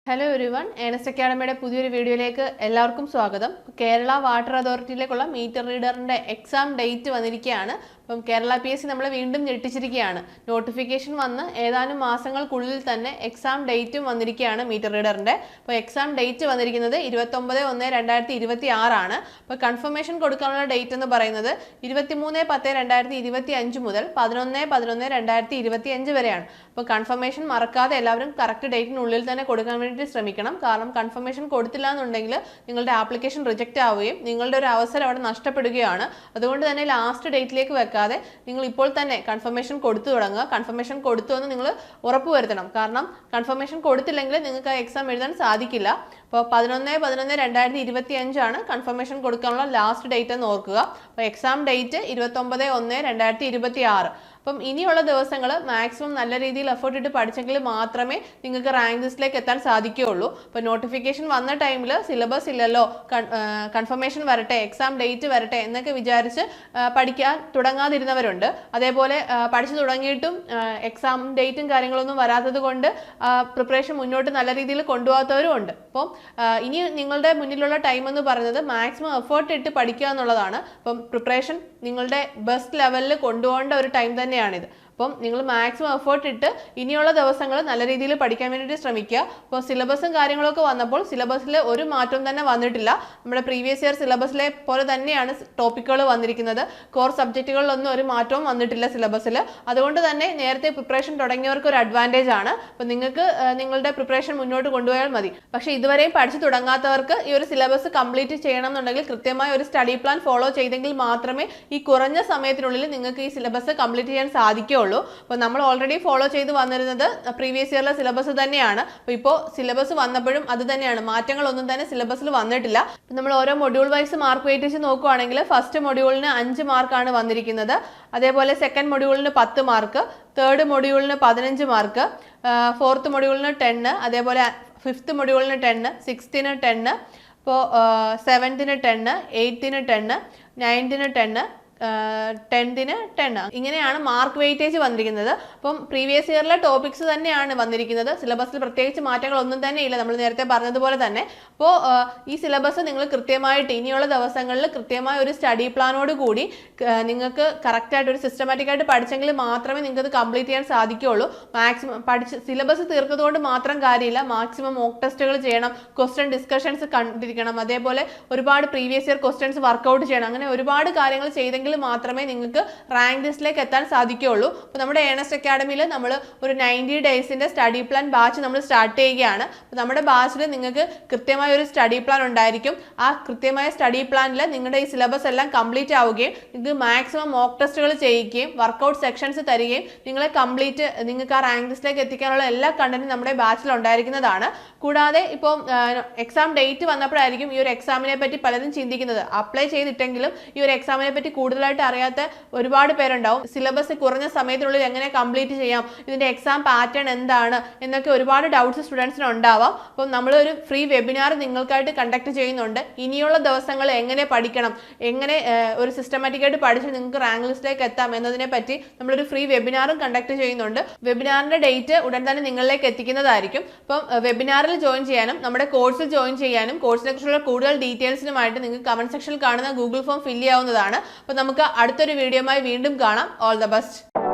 Hello everyone, Ernest അക്കാഡമിയുടെ പുതിയൊരു വീഡിയോയിലേക്ക് എല്ലാവർക്കും സ്വാഗതം. കേരള വാട്ടർ അതോറിറ്റിയിലേക്കുള്ള മീറ്റർ റീഡറിൻ്റെ എക്സാം ഡേറ്റ് വന്നിരിക്കുകയാണ്. അപ്പം കേരള PSC നമ്മളെ വീണ്ടും ഞെട്ടിച്ചിരിക്കുകയാണ്. നോട്ടിഫിക്കേഷൻ വന്ന് ഏതാനും മാസങ്ങൾക്കുള്ളിൽ തന്നെ എക്സാം ഡേറ്റും വന്നിരിക്കുകയാണ് മീറ്റർ റീഡറിൻ്റെ. അപ്പോൾ എക്സാം ഡേറ്റ് വന്നിരിക്കുന്നത് 29/1/2026 ആണ്. അപ്പോൾ കൺഫർമേഷൻ കൊടുക്കാനുള്ള ഡേറ്റ് എന്ന് പറയുന്നത് 23/10/2025 മുതൽ 11/11/2025 വരെയാണ്. അപ്പോൾ കൺഫർമേഷൻ മറക്കാതെ എല്ലാവരും കറക്റ്റ് ഡേറ്റിനുള്ളിൽ തന്നെ കൊടുക്കാൻ വേണ്ടി ശ്രമിക്കണം. കാരണം കൺഫർമേഷൻ കൊടുത്തില്ല എന്നുണ്ടെങ്കിൽ നിങ്ങളുടെ ആപ്ലിക്കേഷൻ റിജക്റ്റ് ആവുകയും നിങ്ങളുടെ ഒരു അവസരം അവിടെ നഷ്ടപ്പെടുകയാണ്. അതുകൊണ്ട് തന്നെ ലാസ്റ്റ് ഡേറ്റിലേക്ക് വെക്കാതെ നിങ്ങൾ ഇപ്പോൾ തന്നെ കൺഫർമേഷൻ കൊടുത്തു തുടങ്ങുക. കൺഫർമേഷൻ കൊടുത്തു എന്ന് നിങ്ങൾ ഉറപ്പുവരുത്തണം. കാരണം കൺഫർമേഷൻ കൊടുത്തില്ലെങ്കിൽ നിങ്ങൾക്ക് ആ എക്സാം എഴുതാൻ സാധിക്കില്ല. അപ്പോൾ 11/11/2025 ആണ് കൺഫർമേഷൻ കൊടുക്കാനുള്ള ലാസ്റ്റ് ഡേറ്റ് എന്ന് ഓർക്കുക. അപ്പോൾ എക്സാം ഡേറ്റ് 29/1/2026. അപ്പം ഇനിയുള്ള ദിവസങ്ങൾ മാക്സിമം നല്ല രീതിയിൽ എഫേർട്ട് ഇട്ട് പഠിച്ചെങ്കിൽ മാത്രമേ നിങ്ങൾക്ക് റാങ്ക് ലിസ്റ്റിലേക്ക് എത്താൻ സാധിക്കുകയുള്ളൂ. അപ്പോൾ നോട്ടിഫിക്കേഷൻ വന്ന ടൈമിൽ സിലബസ് ഇല്ലല്ലോ, കൺഫർമേഷൻ വരട്ടെ, എക്സാം ഡേറ്റ് വരട്ടെ എന്നൊക്കെ വിചാരിച്ച് പഠിക്കാൻ തുടങ്ങാതിരുന്നവരുണ്ട്. അതേപോലെ പഠിച്ചു തുടങ്ങിയിട്ടും എക്സാം ഡേറ്റും കാര്യങ്ങളൊന്നും വരാത്തത് കൊണ്ട് പ്രിപ്പറേഷൻ മുന്നോട്ട് നല്ല രീതിയിൽ കൊണ്ടുപോകാത്തവരും ഉണ്ട്. അപ്പം ഇനി നിങ്ങളുടെ മുന്നിലുള്ള ടൈം എന്ന് പറയുന്നത് മാക്സിമം എഫേർട്ട് ഇട്ട് പഠിക്കുക എന്നുള്ളതാണ്. അപ്പം പ്രിപ്പറേഷൻ നിങ്ങളുടെ ബെസ്റ്റ് ലെവലിൽ കൊണ്ടുപോകേണ്ട ഒരു ടൈം തന്നെയാണിത്. അപ്പം നിങ്ങൾ മാക്സിമം എഫേർട്ട് ഇട്ട് ഇനിയുള്ള ദിവസങ്ങൾ നല്ല രീതിയിൽ പഠിക്കാൻ വേണ്ടിയിട്ട് ശ്രമിക്കുക. അപ്പോൾ സിലബസും കാര്യങ്ങളൊക്കെ വന്നപ്പോൾ സിലബസിൽ ഒരു മാറ്റവും തന്നെ വന്നിട്ടില്ല. നമ്മുടെ പ്രീവിയസ് ഇയർ സിലബസിലെ പോലെ തന്നെയാണ് ടോപ്പിക്കുകൾ വന്നിരിക്കുന്നത്. കോർ സബ്ജക്റ്റുകളിലൊന്നും ഒരു മാറ്റവും വന്നിട്ടില്ല സിലബസിൽ. അതുകൊണ്ട് തന്നെ നേരത്തെ പ്രിപ്പറേഷൻ തുടങ്ങിയവർക്ക് ഒരു അഡ്വാൻറ്റേജ് ആണ്. അപ്പോൾ നിങ്ങൾക്ക് നിങ്ങളുടെ പ്രിപ്പറേഷൻ മുന്നോട്ട് കൊണ്ടുപോയാൽ മതി. പക്ഷേ ഇതുവരെയും പഠിച്ചു തുടങ്ങാത്തവർക്ക് ഈ ഒരു സിലബസ് കംപ്ലീറ്റ് ചെയ്യണം എന്നുണ്ടെങ്കിൽ കൃത്യമായ ഒരു സ്റ്റഡി പ്ലാൻ ഫോളോ ചെയ്തെങ്കിൽ മാത്രമേ ഈ കുറഞ്ഞ സമയത്തിനുള്ളിൽ നിങ്ങൾക്ക് ഈ സിലബസ് കംപ്ലീറ്റ് ചെയ്യാൻ സാധിക്കുകയുള്ളൂ. അപ്പോൾ നമ്മൾ ഓൾറെഡി ഫോളോ ചെയ്ത് വന്നിരുന്നത് പ്രീവിയസ് ഇയറിലെ സിലബസ് തന്നെയാണ്. അപ്പോൾ ഇപ്പോൾ സിലബസ് വന്നപ്പോഴും അത് തന്നെയാണ്, മാറ്റങ്ങളൊന്നും തന്നെ സിലബസിൽ വന്നിട്ടില്ല. നമ്മൾ ഓരോ മൊഡ്യൂൾ വൈസ് മാർക്ക് വെയിറ്റേജ് നോക്കുകയാണെങ്കിൽ ഫസ്റ്റ് മൊഡ്യൂളിന് 5 മാർക്കാണ് വന്നിരിക്കുന്നത്. അതേപോലെ സെക്കൻഡ് മൊഡ്യൂളിന് 10 മാർക്ക്, തേർഡ് മൊഡ്യൂളിന് 15 മാർക്ക്, ഫോർത്ത് മൊഡ്യൂളിന് 10, അതേപോലെ ഫിഫ്ത്ത് മൊഡ്യൂളിന് 10, സിക്സ്ത്തിന് 10, ഇപ്പോൾ സെവൻത്തിന് 10, എയ്ത്തിന് 10, നയൻത്തിന് 10, 10ന് 10. ഇങ്ങനെയാണ് മാർക്ക് വെയിറ്റേജ് വന്നിരിക്കുന്നത്. അപ്പം പ്രീവിയസ് ഇയറിലെ ടോപ്പിക്സ് തന്നെയാണ് വന്നിരിക്കുന്നത്. സിലബസിൽ പ്രത്യേകിച്ച് മാറ്റങ്ങളൊന്നും തന്നെ ഇല്ല, നമ്മൾ നേരത്തെ പറഞ്ഞതുപോലെ തന്നെ. അപ്പോൾ ഈ സിലബസ് നിങ്ങൾ കൃത്യമായിട്ട് ഇനിയുള്ള ദിവസങ്ങളിൽ കൃത്യമായ ഒരു സ്റ്റഡി പ്ലാനോട് കൂടി നിങ്ങൾക്ക് കറക്റ്റായിട്ട് ഒരു സിസ്റ്റമാറ്റിക് ആയിട്ട് പഠിച്ചെങ്കിൽ മാത്രമേ നിങ്ങൾക്ക് അത് കംപ്ലീറ്റ് ചെയ്യാൻ സാധിക്കുകയുള്ളൂ. മാക്സിമം പഠിച്ച് സിലബസ് തീർത്തതുകൊണ്ട് മാത്രം കാര്യമില്ല, മാക്സിമം മോക്ക് ടെസ്റ്റുകൾ ചെയ്യണം, ക്വസ്റ്റ്യൻ ഡിസ്കഷൻസ് കണ്ടിരിക്കണം, അതേപോലെ ഒരുപാട് പ്രീവിയസ് ഇയർ ക്വസ്റ്റ്യൻസ് വർക്കൗട്ട് ചെയ്യണം. അങ്ങനെ ഒരുപാട് കാര്യങ്ങൾ ചെയ്തെങ്കിൽ മാത്രമേ നിങ്ങൾക്ക് റാങ്ക് ലിസ്റ്റിലേക്ക് എത്താൻ സാധിക്കുകയുള്ളൂ. അപ്പോൾ നമ്മുടെ ഏണസ്റ്റ് അക്കാഡമിയിൽ നമ്മൾ ഒരു 90 ഡേയ്സിൻ്റെ സ്റ്റഡി പ്ലാൻ ബാച്ച് നമ്മൾ സ്റ്റാർട്ട് ചെയ്യുകയാണ്. അപ്പോൾ നമ്മുടെ ബാച്ചിൽ നിങ്ങൾക്ക് കൃത്യമായ ഒരു സ്റ്റഡി പ്ലാൻ ഉണ്ടായിരിക്കും. ആ കൃത്യമായ സ്റ്റഡി പ്ലാനിൽ നിങ്ങളുടെ ഈ സിലബസ് എല്ലാം കംപ്ലീറ്റ് ആവുകയും നിങ്ങൾക്ക് മാക്സിമം മോക്ക് ടെസ്റ്റുകൾ ചെയ്യുകയും വർക്കൗട്ട് സെക്ഷൻസ് തരികയും നിങ്ങൾക്ക് ആ റാങ്ക് ലിസ്റ്റിലേക്ക് എത്തിക്കാനുള്ള എല്ലാ കണ്ടന്റും നമ്മുടെ ബാച്ചിൽ ഉണ്ടായിരിക്കുന്നതാണ്. കൂടാതെ ഇപ്പോൾ എക്സാം ഡേറ്റ് വന്നപ്പോഴായിരിക്കും ഈ ഒരു എക്സാമിനെ പറ്റി പലരും ചിന്തിക്കുന്നത്. അപ്ലൈ ചെയ്തിട്ടെങ്കിലും ഈ ഒരു എക്സാമിനെ പറ്റി കൂടുതലായിട്ട് അറിയാത്ത ഒരുപാട് പേരുണ്ടാവും. സിലബസ് കുറഞ്ഞ സമയത്തിനുള്ളിൽ എങ്ങനെ കംപ്ലീറ്റ് ചെയ്യാം, ഇതിന്റെ എക്സാം പാറ്റേൺ എന്താണ് എന്നൊക്കെ ഒരുപാട് ഡൗട്ട്സ് സ്റ്റുഡൻസിന് ഉണ്ടാവാം. അപ്പം നമ്മളൊരു ഫ്രീ വെബിനാർ നിങ്ങൾക്കായിട്ട് കണ്ടക്ട് ചെയ്യുന്നുണ്ട്. ഇനിയുള്ള ദിവസങ്ങൾ എങ്ങനെ പഠിക്കണം, എങ്ങനെ ഒരു സിസ്റ്റമാറ്റിക് ആയിട്ട് പഠിച്ച് നിങ്ങൾക്ക് റാങ്ക് ലിസ്റ്റിലേക്ക് എത്താം എന്നതിനെ പറ്റി നമ്മളൊരു ഫ്രീ വെബിനാറും കണ്ടക്ട് ചെയ്യുന്നുണ്ട്. വെബിനാറിന്റെ ഡേറ്റ് ഉടൻ തന്നെ നിങ്ങളിലേക്ക് എത്തിക്കുന്നതായിരിക്കും. അപ്പം വെബിനാറിൽ ജോയിൻ ചെയ്യാനും നമ്മുടെ കോഴ്സിൽ ജോയിൻ ചെയ്യാനും കോഴ്സിനെ കുറിച്ചുള്ള കൂടുതൽ ഡീറ്റെയിൽസിനുമായിട്ട് നിങ്ങൾക്ക് കമന്റ് സെക്ഷനിൽ കാണുന്ന ഗൂഗിൾ ഫോം ഫില്ല് ചെയ്യാവുന്നതാണ്. അപ്പോൾ നമുക്ക് അടുത്തൊരു വീഡിയോയുമായി വീണ്ടും കാണാം. All the best.